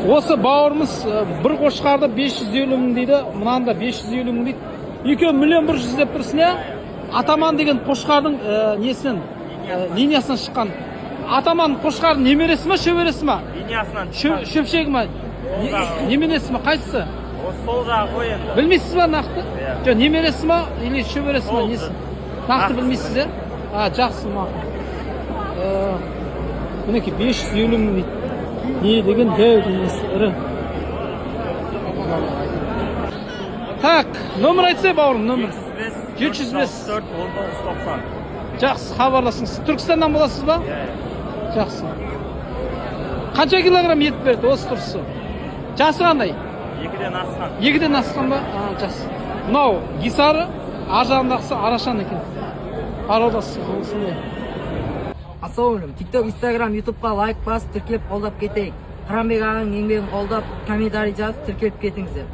Осы бауырымыз бір қошқарды 550 мың дейді, мынанда 550 мың дейді. Екеуі 1.100.000 деп тұрсың, иә? Атаман деген қошқардың несінен, линиясынан шыққан. Атаман қошқардың немересі ма, шөбересі ма? Линиясынан шыққан. Шөпшегі ма? Неменесі ма? Қайсысы? Сол жағы қой енді. Білмейсіз ба нақты? Жоқ, немересі ма, или шөбересі ма, несі? Нақты білмейсіз, иә? Жақсы мақұл. Мінекей 550 мың дейді. Не деген дәу денесі ірі. Так, номер айтсай бауырым, номер. 705 4 1990. Жақсы, хабарласыңыз. Түркістаннан боласыз ба? Жақсы. Қанша килограмм ет берді осы тұрысы? Жасы қандай? 2-ден асқан. 2-ден асқан ба? Жақсы. Мынау гисары, ар жағындағысы арашан екен. Араласыз, сондай. Ассалаумағалейкум. TikTok, Instagram, YouTube'ға лайк басып, тіркеліп қолдап кетейік. Қыранбек ағаның еңбегін қолдап, комментарий жазып, тіркеліп кетіңіздер.